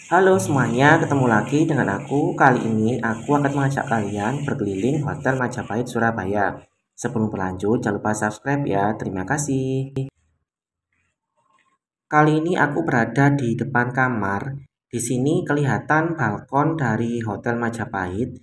Halo semuanya, ketemu lagi dengan aku. Kali ini aku akan mengajak kalian berkeliling Hotel Majapahit Surabaya. Sebelum berlanjut, jangan lupa subscribe ya. Terima kasih. Kali ini aku berada di depan kamar. Di sini kelihatan balkon dari Hotel Majapahit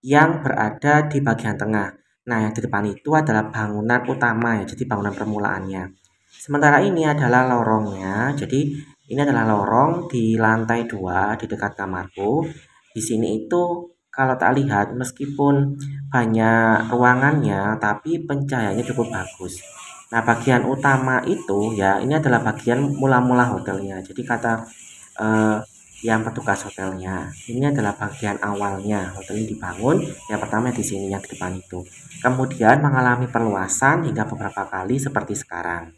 yang berada di bagian tengah. Nah, yang di depan itu adalah bangunan utama ya, jadi bangunan permulaannya. Sementara ini adalah lorongnya. Jadi ini adalah lorong di lantai 2 di dekat kamarku. Di sini itu kalau tak lihat meskipun banyak ruangannya tapi pencahayaannya cukup bagus. Nah, bagian utama itu ya ini adalah bagian mula-mula hotelnya. Jadi kata eh, yang petugas hotelnya, ini adalah bagian awalnya hotel ini dibangun. Yang pertama di sini yang di depan itu. Kemudian mengalami perluasan hingga beberapa kali seperti sekarang.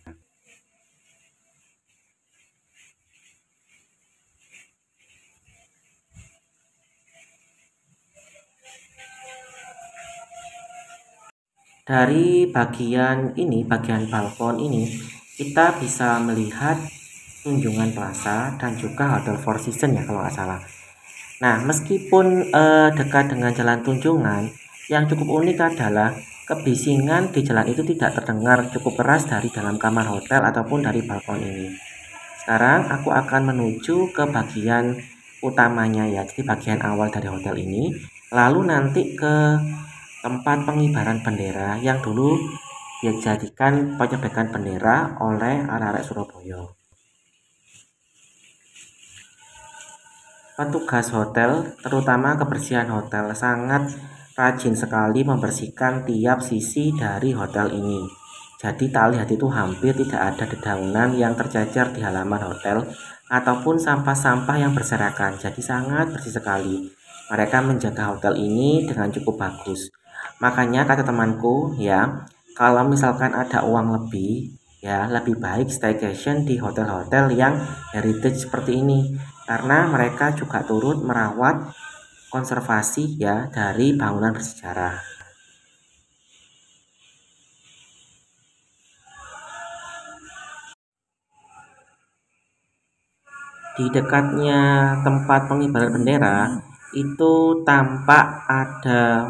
Dari bagian balkon ini, kita bisa melihat Tunjungan Plaza dan juga Hotel Four Seasons ya kalau nggak salah. Nah, meskipun dekat dengan Jalan Tunjungan, yang cukup unik adalah kebisingan di jalan itu tidak terdengar cukup keras dari dalam kamar hotel ataupun dari balkon ini. Sekarang aku akan menuju ke bagian utamanya ya, jadi bagian awal dari hotel ini. Lalu nanti ke tempat pengibaran bendera yang dulu dijadikan penyebekan bendera oleh arek-arek Surabaya. Petugas hotel, terutama kebersihan hotel, sangat rajin sekali membersihkan tiap sisi dari hotel ini. Jadi tak lihat itu hampir tidak ada dedaunan yang tercecer di halaman hotel ataupun sampah-sampah yang berserakan. Jadi sangat bersih sekali. Mereka menjaga hotel ini dengan cukup bagus. Makanya kata temanku ya, kalau misalkan ada uang lebih, ya lebih baik staycation di hotel-hotel yang heritage seperti ini karena mereka juga turut merawat konservasi ya dari bangunan bersejarah. Di dekatnya tempat pengibaran bendera itu tampak ada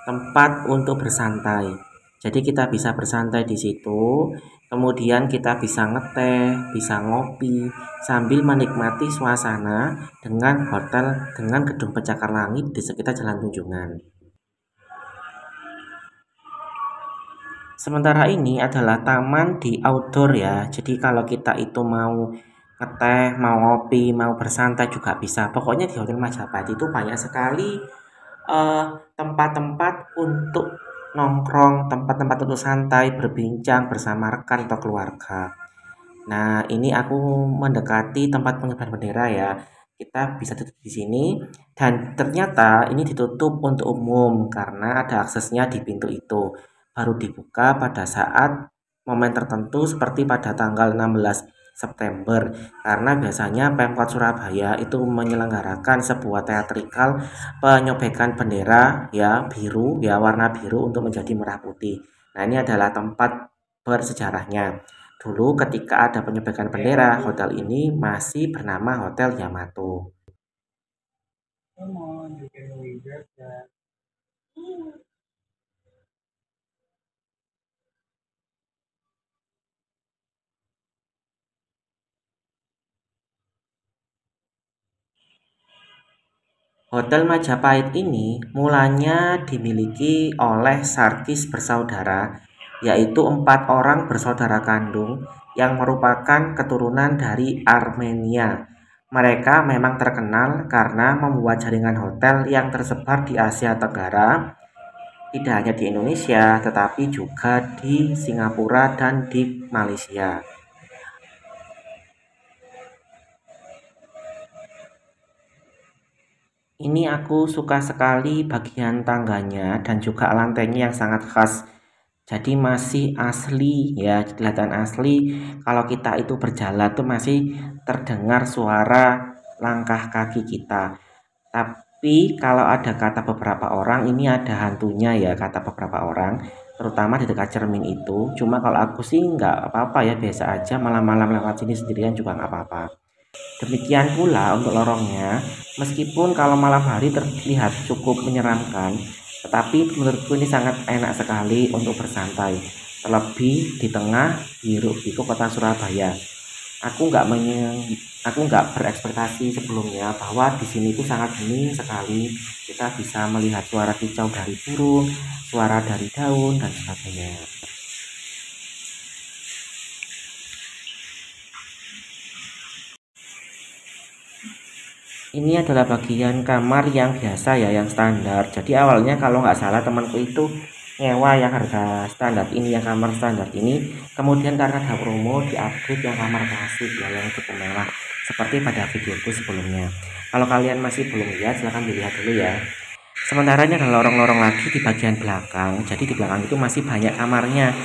tempat untuk bersantai. Jadi kita bisa bersantai di situ, kemudian kita bisa ngeteh, bisa ngopi sambil menikmati suasana dengan gedung pencakar langit di sekitar Jalan Tunjungan. Sementara ini adalah taman di outdoor ya. Jadi kalau kita itu mau ngeteh, mau ngopi, mau bersantai juga bisa. Pokoknya di Hotel Majapahit itu banyak sekali eh, tempat-tempat untuk nongkrong, tempat-tempat untuk santai, berbincang bersama rekan atau keluarga. Nah, ini aku mendekati tempat pengibaran bendera ya. Kita bisa duduk di sini dan ternyata ini ditutup untuk umum karena ada aksesnya di pintu itu. Baru dibuka pada saat momen tertentu seperti pada tanggal 16 September karena biasanya Pemkot Surabaya itu menyelenggarakan sebuah teatrikal penyobekan bendera ya biru ya warna biru untuk menjadi merah putih. Nah, ini adalah tempat bersejarahnya. Dulu ketika ada penyobekan bendera, hotel ini masih bernama Hotel Yamato. Hotel Majapahit ini mulanya dimiliki oleh Sarkis bersaudara, yaitu 4 orang bersaudara kandung yang merupakan keturunan dari Armenia. Mereka memang terkenal karena membuat jaringan hotel yang tersebar di Asia Tenggara, tidak hanya di Indonesia, tetapi juga di Singapura dan di Malaysia. Ini aku suka sekali bagian tangganya dan juga lantainya yang sangat khas. Jadi masih asli ya, kelihatan asli. Kalau kita itu berjalan tuh masih terdengar suara langkah kaki kita. Tapi kalau ada kata beberapa orang, ini ada hantunya ya kata beberapa orang, terutama di dekat cermin itu. Cuma kalau aku sih nggak apa-apa ya, biasa aja malam-malam lewat sini sendirian juga nggak apa-apa. Demikian pula untuk lorongnya, meskipun kalau malam hari terlihat cukup menyeramkan, tetapi menurutku ini sangat enak sekali untuk bersantai. Terlebih di tengah hiruk pikuk kota Surabaya. Aku nggak aku nggak berekspektasi sebelumnya bahwa di sini itu sangat hening sekali. Kita bisa melihat suara kicau dari burung, suara dari daun dan sebagainya. Ini adalah bagian kamar yang biasa ya, yang standar. Jadi awalnya kalau nggak salah temanku itu nyewa yang harga standar ini, yang kamar standar ini. Kemudian karena ada promo di upgrade yang kamar klasik ya, yang cukup mewah. Seperti pada videoku sebelumnya. Kalau kalian masih belum lihat, silahkan dilihat dulu ya. Sementara ini ada lorong-lorong lagi di bagian belakang. Jadi di belakang itu masih banyak kamarnya.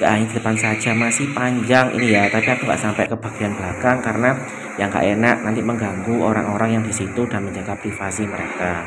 Nggak hanya di depan saja, masih panjang ini ya. Tapi aku nggak sampai ke bagian belakang karena yang nggak enak nanti mengganggu orang-orang yang di situ dan menjaga privasi mereka.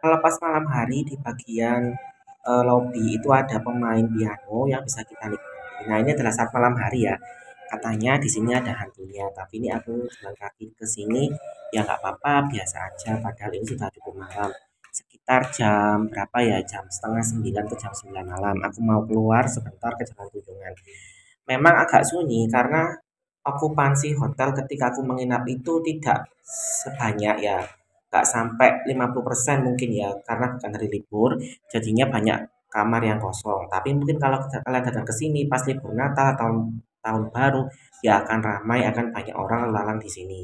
Kalau pas malam hari di bagian lobby itu ada pemain piano yang bisa kita nikmati. Nah, ini adalah saat malam hari ya. Katanya di sini ada hantunya, tapi ini aku jalan kaki ke sini ya nggak apa-apa, biasa aja. Padahal ini sudah cukup malam. Sekitar jam berapa ya? Jam setengah 9 atau jam 9 malam. Aku mau keluar sebentar ke Jalan Tunjungan. Memang agak sunyi karena okupansi hotel ketika aku menginap itu tidak sebanyak ya, nggak sampai 50% mungkin ya, karena bukan hari libur, jadinya banyak kamar yang kosong. Tapi mungkin kalau kalian datang ke sini pas libur Natal, tahun tahun baru, ya akan ramai, akan banyak orang lalang di sini.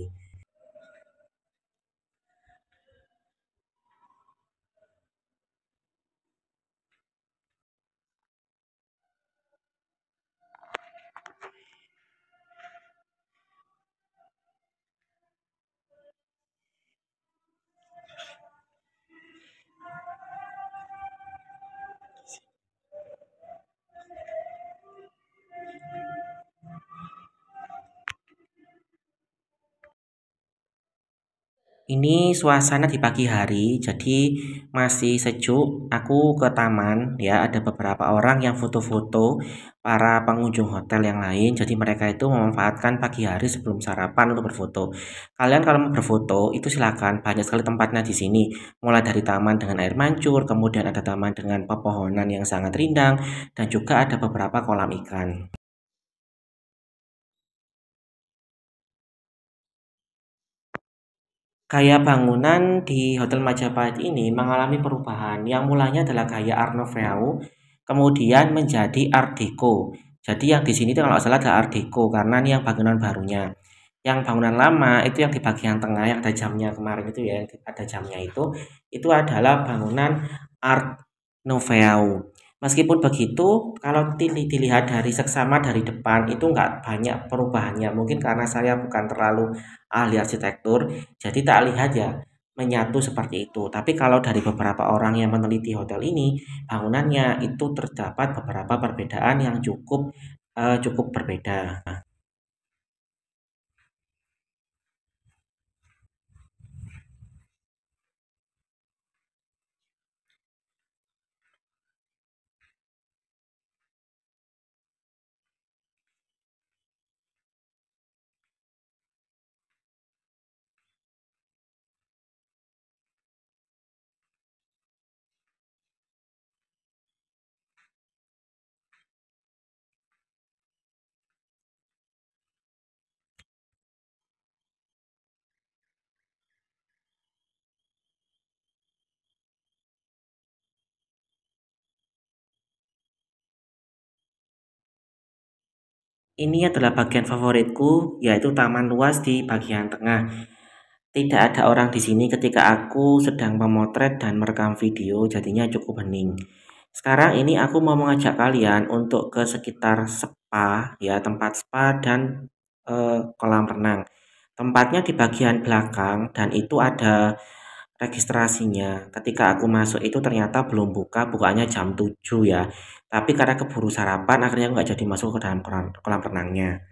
Ini suasana di pagi hari, jadi masih sejuk. Aku ke taman, ya ada beberapa orang yang foto-foto para pengunjung hotel yang lain. Jadi mereka itu memanfaatkan pagi hari sebelum sarapan untuk berfoto. Kalian kalau mau berfoto itu silakan, banyak sekali tempatnya di sini. Mulai dari taman dengan air mancur, kemudian ada taman dengan pepohonan yang sangat rindang, dan juga ada beberapa kolam ikan. Gaya bangunan di Hotel Majapahit ini mengalami perubahan yang mulanya adalah gaya Art Nouveau, kemudian menjadi Art Deco. Jadi yang di sini itu kalau nggak salah ada Art Deco karena ini yang bangunan barunya. Yang bangunan lama itu yang di bagian tengah yang ada jamnya kemarin itu ya, yang ada jamnya itu adalah bangunan Art Nouveau. Meskipun begitu, kalau dilihat dari seksama dari depan itu nggak banyak perubahannya. Mungkin karena saya bukan terlalu ahli arsitektur, jadi tak lihat ya menyatu seperti itu. Tapi kalau dari beberapa orang yang meneliti hotel ini, bangunannya itu terdapat beberapa perbedaan yang cukup berbeda. Ini adalah bagian favoritku, yaitu taman luas di bagian tengah. Tidak ada orang di sini ketika aku sedang memotret dan merekam video, jadinya cukup hening. Sekarang ini aku mau mengajak kalian untuk ke sekitar spa, ya tempat spa dan kolam renang. Tempatnya di bagian belakang dan itu ada registrasinya. Ketika aku masuk itu ternyata belum buka, bukanya jam 7 ya. Tapi karena keburu sarapan akhirnya aku nggak jadi masuk ke dalam kolam renangnya.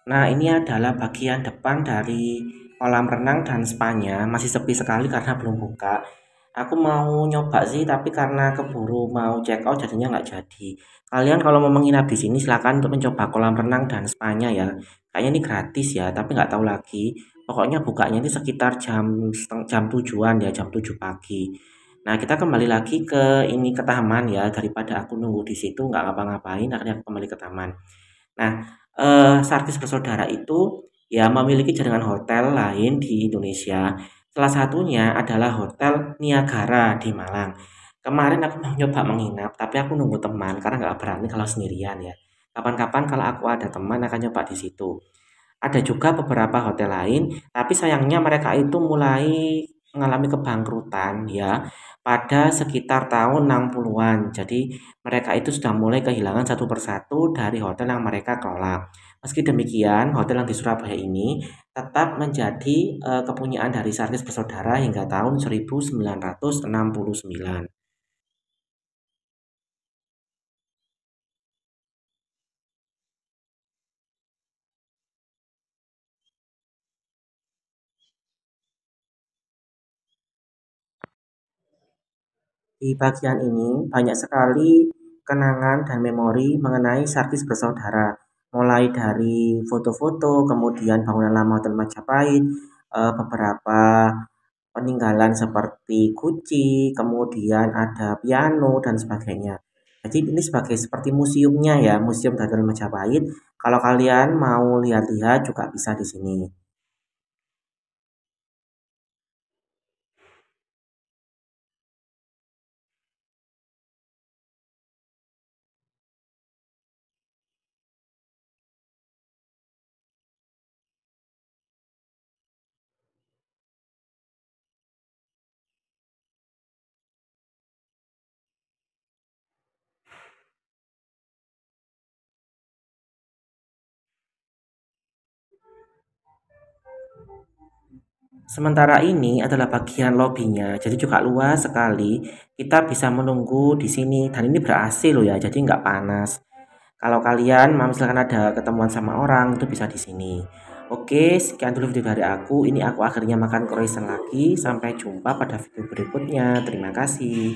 Nah, ini adalah bagian depan dari kolam renang dan spanya, masih sepi sekali karena belum buka. Aku mau nyoba sih, tapi karena keburu mau check out jadinya nggak jadi. Kalian kalau mau menginap di sini silakan untuk mencoba kolam renang dan spanya ya. Kayaknya ini gratis ya, tapi nggak tahu lagi. Pokoknya bukanya ini sekitar jam 7-an ya, jam 7 pagi. Nah, kita kembali lagi ke taman ya, daripada aku nunggu di situ nggak ngapa-ngapain, akhirnya aku kembali ke taman. Nah, Sarkis Bersaudara itu ya memiliki jaringan hotel lain di Indonesia. Salah satunya adalah Hotel Niagara di Malang. Kemarin aku mau nyoba menginap, tapi aku nunggu teman karena nggak berani kalau sendirian ya. Kapan-kapan kalau aku ada teman akan nyoba di situ. Ada juga beberapa hotel lain, tapi sayangnya mereka itu mulai mengalami kebangkrutan ya pada sekitar tahun 60-an. Jadi mereka itu sudah mulai kehilangan satu persatu dari hotel yang mereka kelola. Meski demikian, hotel yang di Surabaya ini tetap menjadi kepunyaan dari Sarkis Bersaudara hingga tahun 1969. Di bagian ini banyak sekali kenangan dan memori mengenai Sarkis Bersaudara. Mulai dari foto-foto, kemudian bangunan lama Hotel Majapahit, beberapa peninggalan seperti guci, kemudian ada piano dan sebagainya. Jadi ini seperti museumnya ya, museum dari Hotel Majapahit. Kalau kalian mau lihat-lihat juga bisa di sini. Sementara ini adalah bagian lobinya, jadi juga luas sekali. Kita bisa menunggu di sini dan ini ber-AC loh ya, jadi nggak panas. Kalau kalian mau misalkan ada ketemuan sama orang itu bisa di sini. Oke, sekian dulu video dari aku. Ini aku akhirnya makan croissant lagi. Sampai jumpa pada video berikutnya. Terima kasih.